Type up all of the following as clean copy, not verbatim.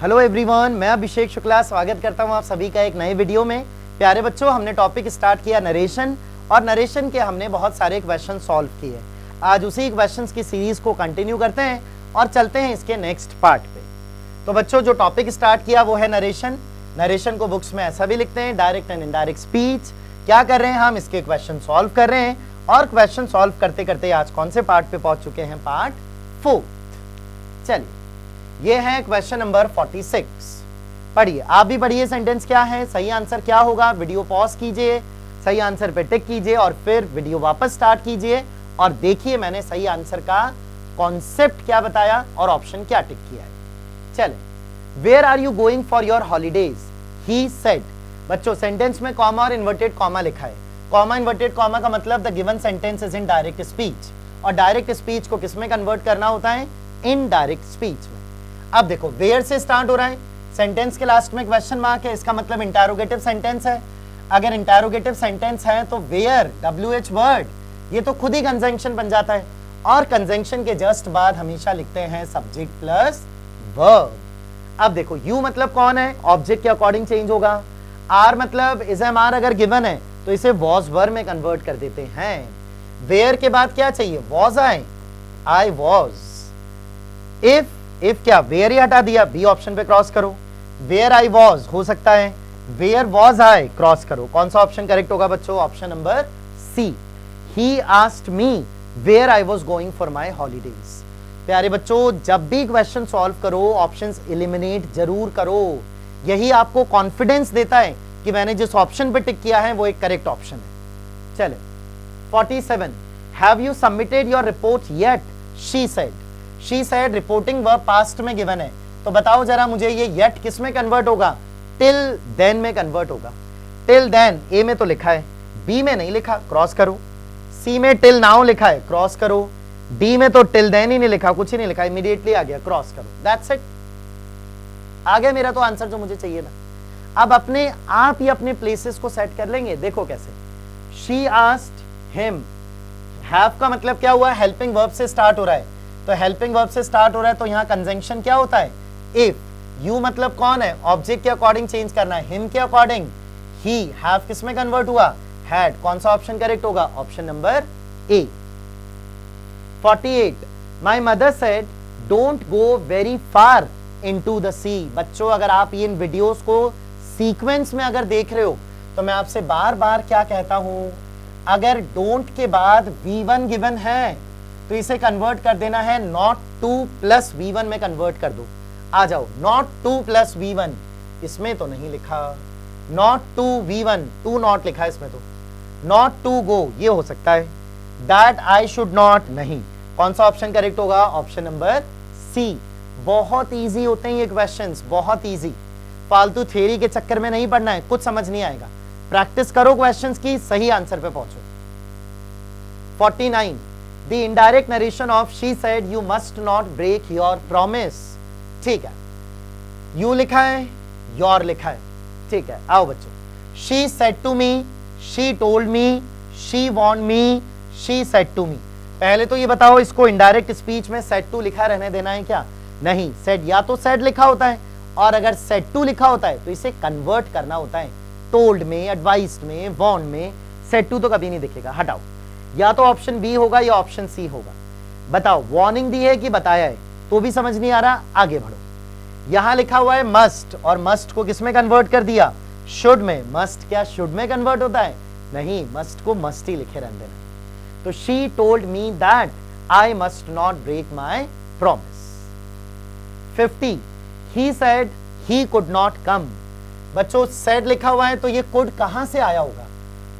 Hello everyone, मैं अभिषेक शुक्ला स्वागत करता हूं आप सभी का एक नए वीडियो में। प्यारे बच्चों, हमने टॉपिक स्टार्ट किया नरेशन और नरेशन के हमने बहुत सारे क्वेश्चन सॉल्व किए। आज उसी क्वेश्चंस की सीरीज को कंटिन्यू करते हैं और चलते हैं इसके नेक्स्ट पार्ट पे। तो बच्चों, जो टॉपिक स्टार्ट किया वो है नरेशन। नरेशन को बुक्स में ऐसा भी लिखते हैं, डायरेक्ट एंड इनडायरेक्ट स्पीच। क्या कर रहे हैं हम, इसके क्वेश्चन सॉल्व कर रहे हैं और क्वेश्चन सॉल्व करते करते आज कौन से पार्ट पे पहुंच चुके हैं, पार्ट 4। चलिए, ये है क्वेश्चन नंबर 46। पढ़िए, आप भी पढ़िए सेंटेंस क्या है, सही आंसर क्या होगा। वीडियो पॉज कीजिए, सही आंसर पे टिक कीजिए और फिर वीडियो वापस स्टार्ट कीजिए और देखिए मैंने सही आंसर का कॉन्सेप्ट क्या बताया और ऑप्शन क्या टिक किया है। चलें, where are you going for your holidays, he said. बच्चों, सेंटेंस में कॉमा और इन्वर्टेड कॉमा लिखा है। कॉमा इन्वर्टेड कॉमा का मतलब the given sentence is in direct speech, और डायरेक्ट स्पीच को किसमें कन्वर्ट करना होता है, इन डायरेक्ट स्पीच में। अब देखो, वेयर से स्टार्ट हो रहा है, सेंटेंस के लास्ट में क्वेश्चन मार्क है, इसका मतलब इंटरोगेटिव सेंटेंस है। अगर इंटरोगेटिव सेंटेंस है तो वेयर, WH वर्ड, ये तो खुद ही कंजंक्शन बन जाता है और कंजंक्शन के जस्ट बाद हमेशा लिखते हैं सब्जेक्ट प्लस वर्ब। अब देखो, यू मतलब कौन है, ऑब्जेक्ट के अकॉर्डिंग चेंज होगा। आर मतलब इज एम आर अगर गिवन है तो इसे वॉज वर में कन्वर्ट कर देते हैं। वेयर के बाद क्या चाहिए, वॉज आई वॉज। इफ क्या, वेयर ही हटा दिया, बी ऑप्शन पे क्रॉस करो। वेयर आई वॉज हो सकता है, वेयर वॉज आई क्रॉस करो। कौन सा ऑप्शन करेक्ट होगा बच्चों, option number C. He asked me where I was going for my holidays. प्यारे बच्चों, जब भी क्वेश्चन सॉल्व करो ऑप्शंस एलिमिनेट जरूर करो, यही आपको कॉन्फिडेंस देता है कि मैंने जिस ऑप्शन पे टिक किया है वो एक करेक्ट ऑप्शन है। चले, 47, have you submitted your report yet, she said. She said reporting verb past में गिवन है, तो बताओ जरा मुझे ये येट किस में कन्वर्ट होगा, टिल देन में कन्वर्ट होगा। टिल देन ए में तो लिखा है, बी में नहीं लिखा, क्रॉस करो। सी में टिल नाउ लिखा है, क्रॉस करो। डी में तो टिल देन ही नहीं लिखा, कुछ ही नहीं लिखा, इमीडिएटली आ गया, क्रॉस करो। दैट्स इट, आ गया मेरा तो आंसर जो मुझे चाहिए था। अब अपने आप ही अपने प्लेसेस को सेट कर लेंगे, देखो कैसे। शी आस्क्ड हिम, हैव का मतलब क्या हुआ, हेल्पिंग वर्ब से स्टार्ट हो रहा है, तो हेल्पिंग वर्ब से स्टार्ट हो रहा है तो यहां कंजंक्शन क्या होता है, इफ। यू मतलब कौन है, ऑब्जेक्ट के अकॉर्डिंग चेंज करना है, हिम के अकॉर्डिंग। ही, हैव किस में कन्वर्ट हुआ, हैड। कौन सा ऑप्शन करेक्ट होगा, option number A. 48, my mother said don't go very far into the sea. बच्चों, अगर आप इन वीडियोस को सीक्वेंस में अगर देख रहे हो तो मैं आपसे बार बार क्या कहता हूं, अगर डोंट के बाद V1 गिवन है तो इसे कन्वर्ट कर देना है नॉट टू प्लस V1 में कन्वर्ट कर दो। आ जाओ, नॉट टू प्लस V1, इसमें तो नहीं लिखा, not to V1, to not लिखा है इसमें, तो नॉट टू गो ये हो सकता है, दैट आई शुड नॉट नहीं। कौन सा ऑप्शन करेक्ट होगा, ऑप्शन नंबर सी। बहुत इजी होते हैं ये क्वेश्चंस, बहुत इजी। फालतू थ्योरी के चक्कर में नहीं पढ़ना है, कुछ समझ नहीं आएगा। प्रैक्टिस करो क्वेश्चंस की, सही आंसर पे पहुंचो। 49, the indirect narration of she said you must not break your promise। ठीक है, you लिखा है, your लिखा है, ठीक है। आओ बच्चों, she said to me, she told me, she warned me, she said to me। पहले तो ये बताओ, इसको इनडायरेक्ट स्पीच में said to लिखा रहने देना है क्या, नहीं। said या तो said लिखा होता है, और अगर said to लिखा होता है तो इसे कन्वर्ट करना होता है told में, advised में, warned में। said to तो कभी नहीं दिखेगा, हटाओ। या तो ऑप्शन बी होगा या ऑप्शन सी होगा। बताओ, वार्निंग दी है कि बताया है, तो भी समझ नहीं आ रहा, आगे बढ़ो। यहां लिखा हुआ है मस्ट, और मस्ट को किस में कन्वर्ट कर दिया, शुड में। मस्ट क्या शुड में कन्वर्ट होता है, नहीं, मस्ट को मस्ट ही लिखे रहने देना। तो she told me that I must not break my promise. 50, he said he could not come. बच्चों, सेड लिखा हुआ है तो ये कुड कहां से आया होगा,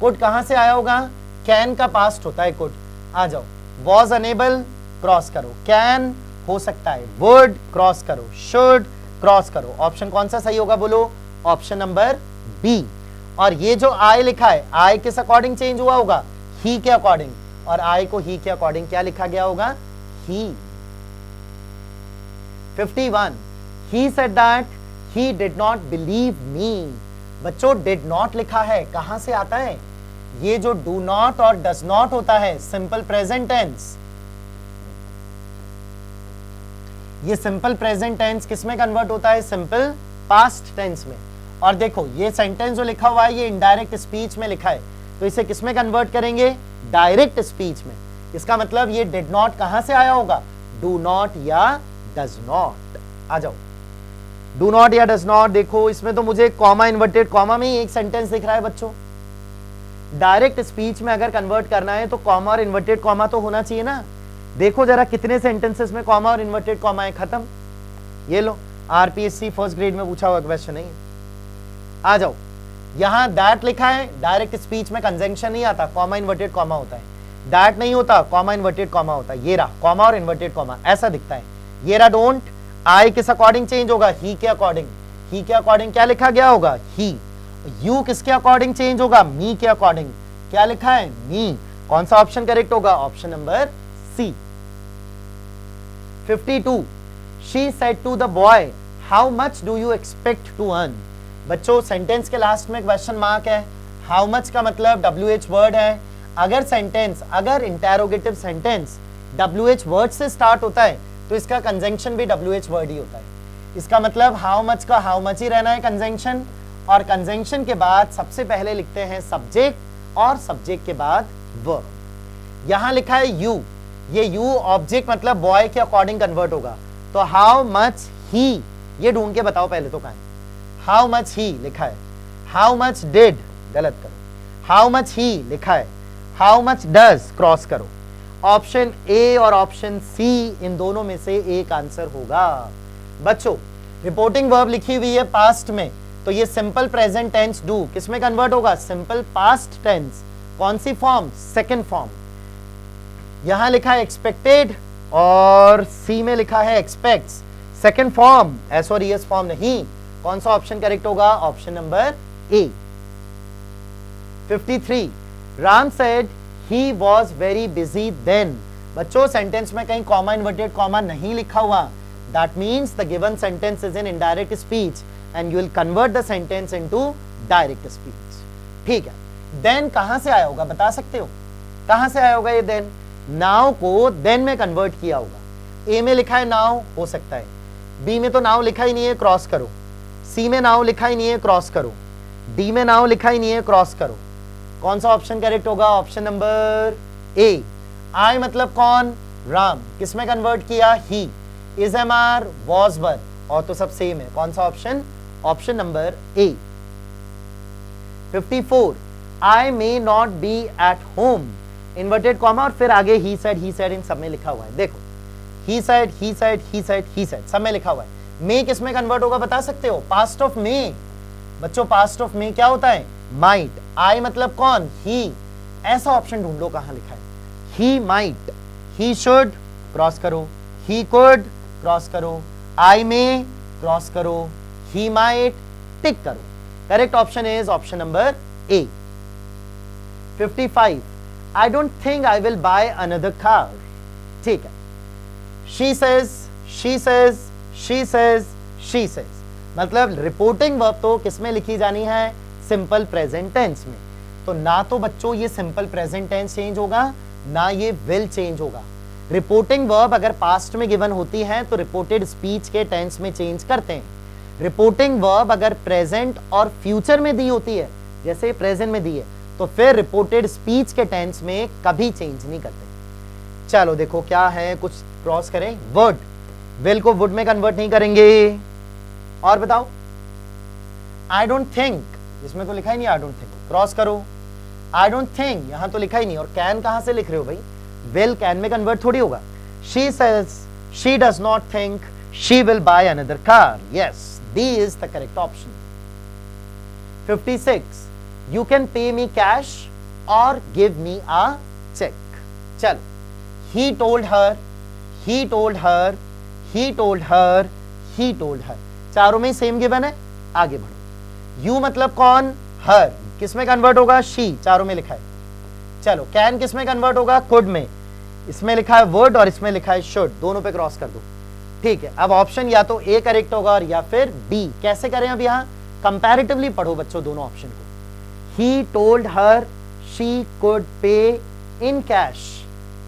कुड कहां से आया होगा, कैन का पास्ट होता है कुड। आ जाओ, वॉज अनेबल क्रॉस करो, कैन हो सकता है, वुड क्रॉस करो, शुड क्रॉस करो। ऑप्शन कौन सा सही होगा बोलो, ऑप्शन नंबर बी। और ये जो आई लिखा है, आई किस अकॉर्डिंग चेंज हुआ होगा, ही के अकॉर्डिंग, और आई को ही के अकॉर्डिंग क्या लिखा गया होगा, ही। 51, he said that he did not believe me. बच्चों, डिड नॉट लिखा है, कहां से आता है, ये जो डू नॉट और डज नॉट होता है, सिंपल प्रेजेंट टेंस, ये सिंपल प्रेजेंट टेंस किस में कन्वर्ट होता है? सिंपल पास्ट टेंस में। और देखो ये सेंटेंस जो लिखा हुआ है ये इनडायरेक्ट स्पीच में लिखा है, तो इसे किस में कन्वर्ट करेंगे? डायरेक्ट स्पीच में। इसका मतलब ये डिड नॉट कहां से आया होगा? डू नॉट या डज नॉट। आ जाओ, डू नॉट या डज नॉट। देखो इसमें तो मुझे कॉमा, इन्वर्टेड कॉमा में ही एक सेंटेंस दिख रहा है बच्चों। डायरेक्ट स्पीच में अगर कन्वर्ट करना है तो कॉमा और इन्वर्टेड कॉमा तो होना चाहिए ना। देखो जरा कितने सेंटेंसेस में कॉमा और इन्वर्टेड कॉमा है, खत्म। ये लो, आरपीएससी फर्स्ट ग्रेड में पूछा हुआ क्वेश्चन है। आ जाओ, यहां दैट लिखा है, डायरेक्ट स्पीच में कंजंक्शन नहीं आता, कॉमा इन्वर्टेड कॉमा होता है। दैट नहीं होता, कॉमा इन्वर्टेड कॉमा होता है। ये रहा कॉमा और इन्वर्टेड कॉमा, ऐसा दिखता है। ये रहा डोंट, आई किस अकॉर्डिंग चेंज होगा? ही के अकॉर्डिंग। ही के अकॉर्डिंग क्या लिखा गया होगा? ही। यू किसके अकॉर्डिंग चेंज होगा? मी के अकॉर्डिंग। क्या लिखा है? मी। कौन सा ऑप्शन करेक्ट होगा? Option number C. 52, she said to the boy, how much do you expect to earn? बच्चों सेंटेंस के लास्ट में क्वेश्चन मार्क है, हाउ मच का मतलब WH वर्ड है। अगर सेंटेंस, अगर इंटेरोगेटिव सेंटेंस WH वर्ड से स्टार्ट होता है तो इसका कंजंक्शन भी WH वर्ड ही होता है। इसका मतलब हाउ मच का हाउ मच ही रहना है कंजंक्शन, और कंजंक्शन के बाद सबसे पहले लिखते हैं सब्जेक्ट और सब्जेक्ट के बाद वर्ब। यहां लिखा है यू, ये यू ऑब्जेक्ट मतलब बॉय के अकॉर्डिंग कन्वर्ट होगा, तो हाउ मच ही, ये ढूंढ के बताओ पहले तो कहां है। हाउ मच ही लिखा है, हाउ मच डिड गलत करो, हाउ मच ही लिखा है, हाउ मच डज क्रॉस करो। ऑप्शन ए और ऑप्शन सी इन दोनों में से एक आंसर होगा। बच्चों रिपोर्टिंग वर्ब लिखी हुई है पास्ट में, तो ये सिंपल प्रेजेंट टेंस डू किस में कन्वर्ट होगा? Simple past tense. कौन सी फॉर्म? Second form. यहां लिखा है एक्सपेक्टेड और सी में लिखा है एक्सपेक्ट्स, सेकंड फॉर्म, एस और ईएस फॉर्म नहीं। कौन सा ऑप्शन करेक्ट होगा? Option number A. 53, Ram said he was very busy then. बच्चों सेंटेंस में कहीं कॉमा इन्वर्टेड कॉमा नहीं लिखा हुआ, that means the given sentence is in indirect speech and you will convert the sentence into direct speech. ठीक है, then कहां से आया होगा बता सकते हो? कहां से आया होगा ये देन? नाउ को देन में कन्वर्ट किया होगा। ए में लिखा है नाउ, हो सकता है। बी में तो नाउ लिखा ही नहीं है, क्रॉस करो। सी में नाउ लिखा ही नहीं है, क्रॉस करो। डी में नाउ लिखा ही नहीं है, क्रॉस करो। कौन सा ऑप्शन करेक्ट होगा? Option number A. आई मतलब कौन? राम। किस में कन्वर्ट किया? He. Is am are, was were, और तो सब सेम है। कौन सा option? Option number A. 54, I may not be at home, inverted comma और फिर आगे ही सेड इन सब में लिखा हुआ है। देखो ही said, he said, he said, he said सब में लिखा हुआ है। मे किस में कन्वर्ट होगा बता सकते हो? Past of May. बच्चों पास्ट ऑफ मे क्या होता है? माइट। आई मतलब कौन? ही। ऐसा ऑप्शन ढूंढो कहां लिखा है। He might, he should cross करो, ही कुड क्रॉस करो, आई मे क्रॉस करो, ही माइट टिक करो। Correct option is option number A. 55, I don't think I will buy another car. ठीक है, she says, she says, she says, she says, मतलब reporting verb तो किसमें लिखी जानी है? सिंपल प्रेजेंट टेंस में। तो ना तो बच्चों ये सिंपल प्रेजेंट टेंस चेंज होगा, ना ये विल चेंज होगा। रिपोर्टिंग वर्ब अगर पास्ट में गिवन होती है तो रिपोर्टेड स्पीच के टेंस में चेंज करते हैं। रिपोर्टिंग वर्ब अगर प्रेजेंट और फ्यूचर में दी होती है, जैसे प्रेजेंट में दी है, तो फिर रिपोर्टेड स्पीच के टेंस में कभी चेंज नहीं करते। चलो देखो क्या है, कुछ क्रॉस करें। वर्ड, विल को वुड में कन्वर्ट नहीं करेंगे। और बताओ, आई डोंट थिंक, इसमें तो लिखा ही नहीं आई डोंट थिंक, क्रॉस करो। आई डोंट थिंक यहां तो लिखा ही नहीं, और कैन कहां से लिख रहे हो भाई? विल कैन में कन्वर्ट थोड़ी होगा। She says she does not think she will by another car. Yes, D is the correct option. 56, you can pay me cash or give me a check. चलो, he told her, he told her, he told her, he told her, चारों में same given है। आगे बढ़ो। you मतलब कौन? her। किस में कन्वर्ट होगा? she, चारों में लिखा है। चलो, can किस में कन्वर्ट होगा? could में। इसमें लिखा है would और इसमें लिखा है should, दोनों पे क्रॉस कर दो। ठीक है, अब ऑप्शन या तो ए करेक्ट होगा और या फिर बी। कैसे करें? अब यहां कंपैरेटिवली पढ़ो बच्चों दोनों ऑप्शन को। He told her she could pay in cash.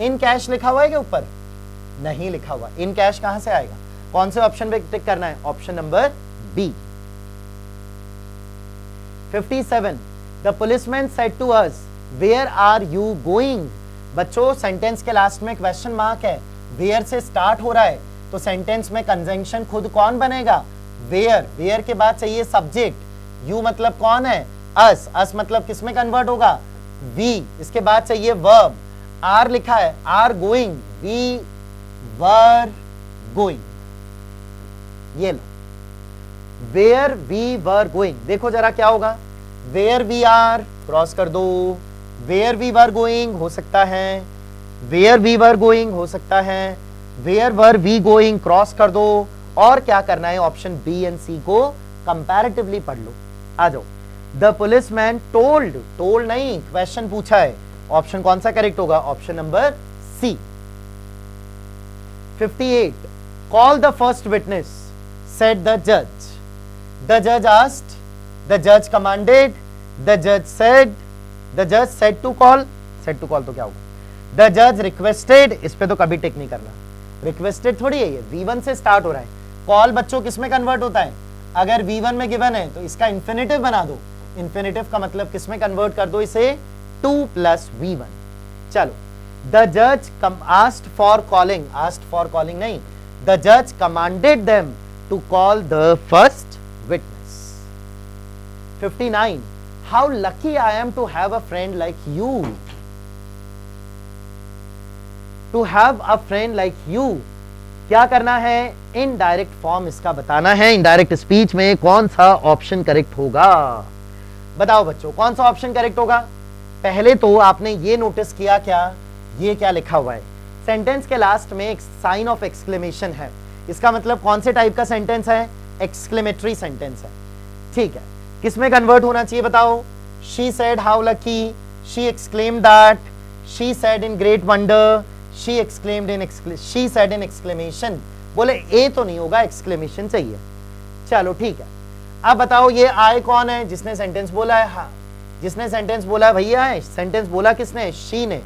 In cash लिखा हुआ है क्या ऊपर? नहीं लिखा हुआ। In cash कहां से आएगा? कौन से ऑप्शन पे टिक करना है? Option number B. 57 the policeman said to us where are you going. बच्चों सेंटेंस के लास्ट में क्वेश्चन मार्क है, वेयर से स्टार्ट हो रहा है, तो सेंटेंस में कंजंक्शन खुद कौन बनेगा? वेयर। वेयर के बाद चाहिए सब्जेक्ट, यू मतलब कौन है? अस। अस मतलब किस में कन्वर्ट होगा? वी। इसके बाद चाहिए वर्ब, आर लिखा है, are going, we were going. ये लो, वेयर वी वर गोइंग। देखो जरा क्या होगा, वेयर वी आर क्रॉस कर दो, वेयर वी वर गोइंग हो सकता है, वेयर वी वर गोइंग हो सकता है, where were we going cross कर दो, और क्या करना है? ऑप्शन बी एंड सी को कंपैरेटिवली पढ़ लो। आ जाओ। द पुलिसमैन टोल्ड, टोल्ड नहीं, क्वेश्चन पूछा है, ऑप्शन कौन सा करेक्ट होगा? Option number C. 58 call the first witness said the judge. The judge asked, the judge commanded, the judge said, the judge said to call, said to call तो क्या होगा? The judge requested, इस पे तो कभी टिक नहीं करना, requested थोड़ी है ये, V1 से स्टार्ट हो रहा है। कॉल बच्चों किस में कन्वर्ट होता है? अगर V1 में गिवन है तो इसका इंफिनिटिव बना दो, इंफिनिटिव का मतलब किस में कन्वर्ट कर दो इसे? 2 + V1। चलो, the judge asked for calling, asked for calling नहीं, the judge commanded them to call the first witness. 59 how lucky I am to have a friend like you. To have a friend like you, क्या करना है? Indirect form इसका बताना है, indirect speech में कौन सा ऑप्शन करेक्ट होगा? बताओ बच्चों, कौन सा ऑप्शन करेक्ट होगा? पहले तो आपने ये नोटिस किया क्या, ये क्या लिखा हुआ है? सेंटेंस के लास्ट में एक साइन ऑफ एक्सक्लेमेशन है, इसका मतलब कौन से टाइप का सेंटेंस है? एक्सक्लेमेटरी सेंटेंस है। ठीक है, किस में कन्वर्ट होना चाहिए बताओ? She said how lucky, she exclaimed that, she said in great wonder, she exclaimed in she said in exclamation. बोले ए तो नहीं होगा, एक्सक्लेमेशन चाहिए। चलो ठीक है, अब बताओ ये आए कौन है जिसने सेंटेंस बोला है? हाँ, जिसने सेंटेंस बोला है भैया है। सेंटेंस बोला किसने? शी ने।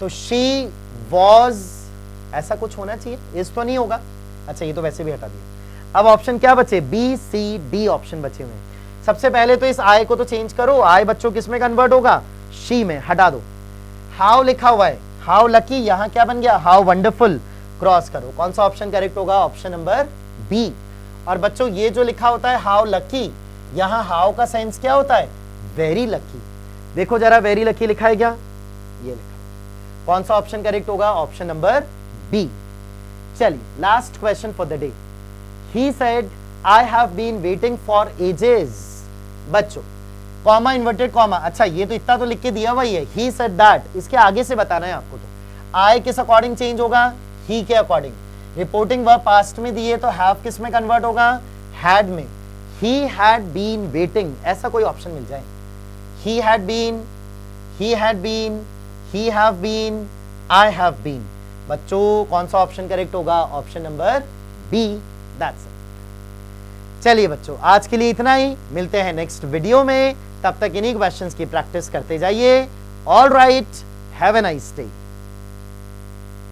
तो शी वॉज, ऐसा कुछ होना चाहिए, इस तो नहीं होगा। अच्छा, ये तो वैसे भी हटा दिया। अब ऑप्शन क्या बचे? बी सी डी ऑप्शन बचे हुए हैं। सबसे पहले तो इस आय को तो चेंज करो, आय बच्चों किस में कन्वर्ट होगा? शी में, हटा दो। हाउ लिखा हुआ है, हाउ लकी, यहां क्या बन गया? हाउ वंडरफुल, क्रॉस करो। कौन सा ऑप्शन करेक्ट होगा? Option number B. और बच्चों ये जो लिखा होता है हाउ लकी, यहां हाउ का सेंस क्या होता है? Very lucky. देखो जरा, वेरी लकी लिखा है क्या? ये लिखा। कौन सा ऑप्शन करेक्ट होगा? Option number B. चलिए, last question for the day. He said I have been waiting for ages. बच्चों, कॉमा इन्वर्टेड कॉमा, अच्छा ये तो इतना तो लिख के दिया हुआ ही है, ही सेड दैट, इसके आगे से बताना है आपको। तो आई किस अकॉर्डिंग चेंज होगा? ही के अकॉर्डिंग। रिपोर्टिंग वर्ब पास्ट में दिए तो हैव किस में कन्वर्ट होगा? हैड में। ही हैड बीन वेटिंग, ऐसा कोई ऑप्शन मिल जाए। He had been, he had been, he have been, I have been. बच्चों कौन सा ऑप्शन करेक्ट होगा? Option number B. That's it. चलिए बच्चों, आज के लिए इतना ही, मिलते हैं नेक्स्ट वीडियो में। तब तक इन्हीं क्वेश्चंस की प्रैक्टिस करते जाइए। All right, have a nice day.